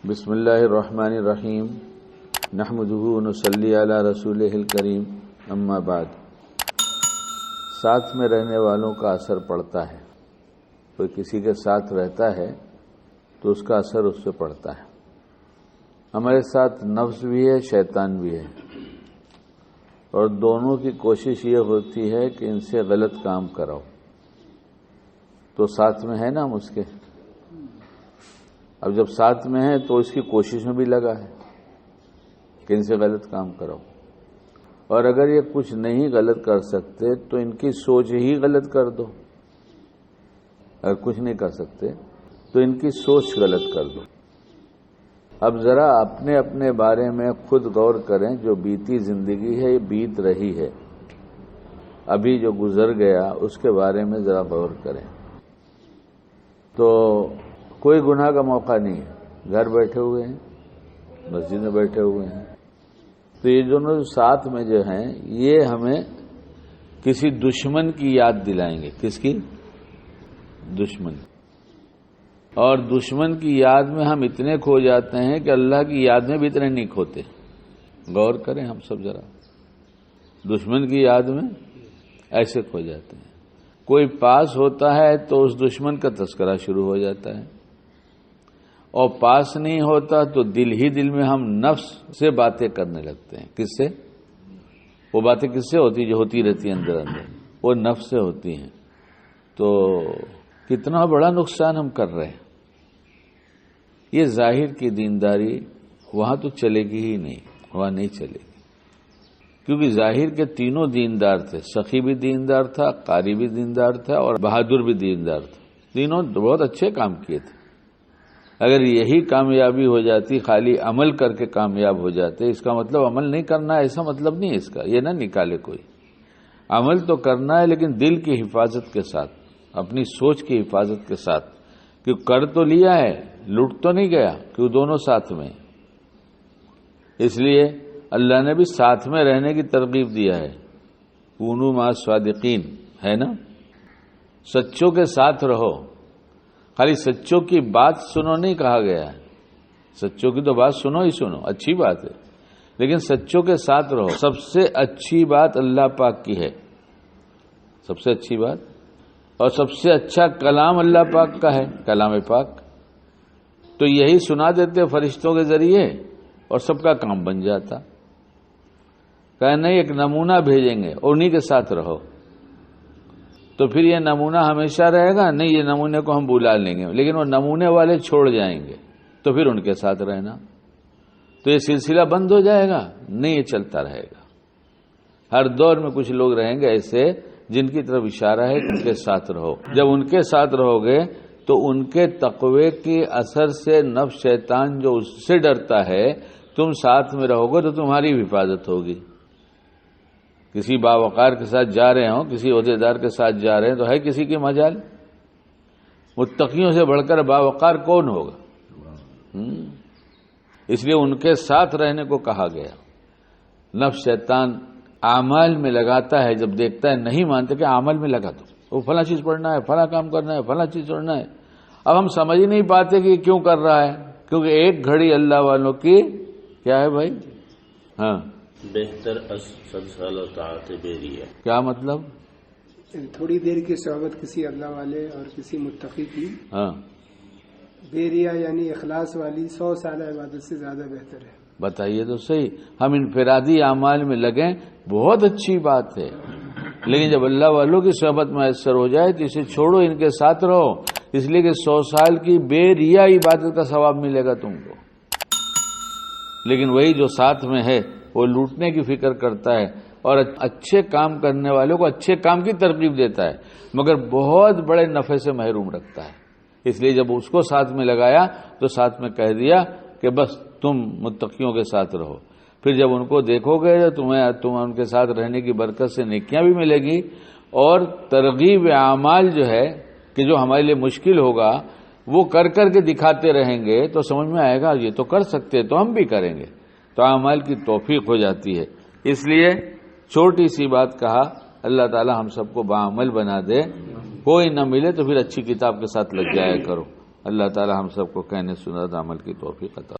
بسم اللہ الرحمن الرحیم نحمدہ ونصلی علی رسولہ الکریم اما بعد۔ ساتھ میں رہنے والوں کا اثر پڑتا ہے۔ کوئی کسی کے ساتھ رہتا ہے تو اس کا اثر اس پہ پڑتا ہے۔ ہمارے ساتھ نفس بھی ہے، شیطان بھی ہے، اور دونوں کی کوشش یہ ہوتی ہے کہ ان سے غلط کام کراؤ۔ تو ساتھ میں ہے نا ہم اس کے، اب جب ساتھ میں ہے تو اس کی کوشش میں بھی لگا ہے کہ ان سے غلط کام کراؤ، اور اگر یہ کچھ نہیں غلط کر سکتے تو ان کی سوچ ہی غلط کر دو۔ اگر کچھ نہیں کر سکتے تو ان کی سوچ غلط کر دو۔ اب ذرا اپنے اپنے بارے میں خود غور کریں، جو بیتی زندگی ہے یہ بیت رہی ہے، ابھی جو گزر گیا اس کے بارے میں ذرا غور کریں تو کوئی گناہ کا موقع نہیں ہے۔ گھر بیٹھے ہوئے ہیں، مسجد میں بیٹھے ہوئے ہیں، تو یہ دونوں ساتھ میں جو ہیں یہ ہمیں کسی دشمن کی یاد دلائیں گے۔ کس کی؟ دشمن۔ اور دشمن کی یاد میں ہم اتنے کھو جاتے ہیں کہ اللہ کی یاد میں بھی اتنے نہیں کھوتے۔ غور کریں ہم سب ذرا، دشمن کی یاد میں ایسے کھو جاتے ہیں۔ کوئی پاس ہوتا ہے تو اس دشمن کا تذکرہ شروع ہو جاتا ہے، اور پاس نہیں ہوتا تو دل ہی دل میں ہم نفس سے باتیں کرنے لگتے ہیں۔ کس سے؟ وہ باتیں کس سے ہوتی جو ہوتی رہتی ہیں اندر اندر، وہ نفس سے ہوتی ہیں۔ تو کتنا بڑا نقصان ہم کر رہے ہیں۔ یہ ظاہر کی دینداری وہاں تو چلے گی ہی نہیں، وہاں نہیں چلے گی، کیونکہ ظاہر کے تینوں دیندار تھے۔ سخی بھی دیندار تھا، قاری بھی دیندار تھا، اور بہادر بھی دیندار تھا۔ تینوں بہت اچھے کام کیے تھے۔ اگر یہی کامیابی ہو جاتی، خالی عمل کر کے کامیاب ہو جاتے، اس کا مطلب عمل نہیں کرنا ایسا مطلب نہیں ہے اس کا، یہ نہ نکالے کوئی۔ عمل تو کرنا ہے لیکن دل کی حفاظت کے ساتھ، اپنی سوچ کی حفاظت کے ساتھ، کہ کر تو لیا ہے، لٹ تو نہیں گیا، کہ دونوں ساتھ میں۔ اس لیے اللہ نے بھی ساتھ میں رہنے کی ترغیب دیا ہے، کونوا مع الصادقین، ہے نا؟ سچوں کے ساتھ رہو۔ خالی سچوں کی بات سنو نہیں کہا گیا ہے، سچوں کی تو بات سنو ہی سنو، اچھی بات ہے، لیکن سچوں کے ساتھ رہو۔ سب سے اچھی بات اللہ پاک کی ہے، سب سے اچھی بات، اور سب سے اچھا کلام اللہ پاک کا ہے، کلام پاک۔ تو یہی سنا دیتے فرشتوں کے ذریعے اور سب کا کام بن جاتا۔ کہ نہیں، ایک نمونہ بھیجیں گے اور انہی کے ساتھ رہو، تو پھر یہ نمونہ ہمیشہ رہے گا؟ نہیں، یہ نمونے کو ہم بلا لیں گے، لیکن وہ نمونے والے چھوڑ جائیں گے تو پھر ان کے ساتھ رہنا، تو یہ سلسلہ بند ہو جائے گا؟ نہیں، یہ چلتا رہے گا۔ ہر دور میں کچھ لوگ رہیں گے ایسے جن کی طرف اشارہ ہے کہ ان کے ساتھ رہو۔ جب ان کے ساتھ رہو گے تو ان کے تقوی کے اثر سے نفس شیطان جو اس سے ڈرتا ہے، تم ساتھ میں رہو گے تو تمہاری حفاظت ہوگی۔ کسی باوقار کے ساتھ جا رہے ہوں، کسی عہدیدار کے ساتھ جا رہے ہیں تو ہے کسی کی مجال؟ متقیوں سے بڑھ کر باوقار کون ہوگا؟ اس لیے ان کے ساتھ رہنے کو کہا گیا۔ نفس شیطان اعمال میں لگاتا ہے، جب دیکھتا ہے نہیں مانتے کہ اعمال میں لگا دو، وہ فلاں چیز پڑھنا ہے، فلاں کام کرنا ہے، فلاں چیز چھوڑنا ہے۔ اب ہم سمجھ ہی نہیں پاتے کہ کیوں کر رہا ہے، کیونکہ ایک گھڑی اللہ والوں کی کیا ہے بھائی؟ ہاں، بہتر از 100 سال طاعت بیریہ۔ کیا مطلب؟ تھوڑی دیر کی صحبت کسی اللہ والے اور کسی متقی کی، ہاں، بیریہ یعنی اخلاص والی 100 سال عبادت سے زیادہ بہتر ہے۔ بتائیے تو صحیح۔ ہم انفرادی اعمال میں لگیں، بہت اچھی بات ہے، لیکن جب اللہ والوں کی صحبت میسر ہو جائے تو اسے چھوڑو، ان کے ساتھ رہو، اس لیے کہ 100 سال کی بے ریا عبادت کا ثواب ملے گا تم کو۔ لیکن وہی جو ساتھ میں ہے وہ لوٹنے کی فکر کرتا ہے اور اچھے کام کرنے والوں کو اچھے کام کی ترغیب دیتا ہے، مگر بہت بڑے نفع سے محروم رکھتا ہے۔ اس لیے جب اس کو ساتھ میں لگایا تو ساتھ میں کہہ دیا کہ بس تم متقیوں کے ساتھ رہو۔ پھر جب ان کو دیکھو گے تمہیں ان کے ساتھ رہنے کی برکت سے نیکیاں بھی ملے گی، اور ترغیب اعمال جو ہے کہ جو ہمارے لیے مشکل ہوگا وہ کر کر کے دکھاتے رہیں گے تو سمجھ میں آئے گا یہ تو کر سکتے تو ہم بھی کریں گے، تو اعمال کی توفیق ہو جاتی ہے۔ اس لیے چھوٹی سی بات کہا، اللہ تعالی ہم سب کو باعمل بنا دے۔ کوئی نہ ملے تو پھر اچھی کتاب کے ساتھ لگ جایا کرو۔ اللہ تعالی ہم سب کو کہنے سنت عمل کی توفیق عطا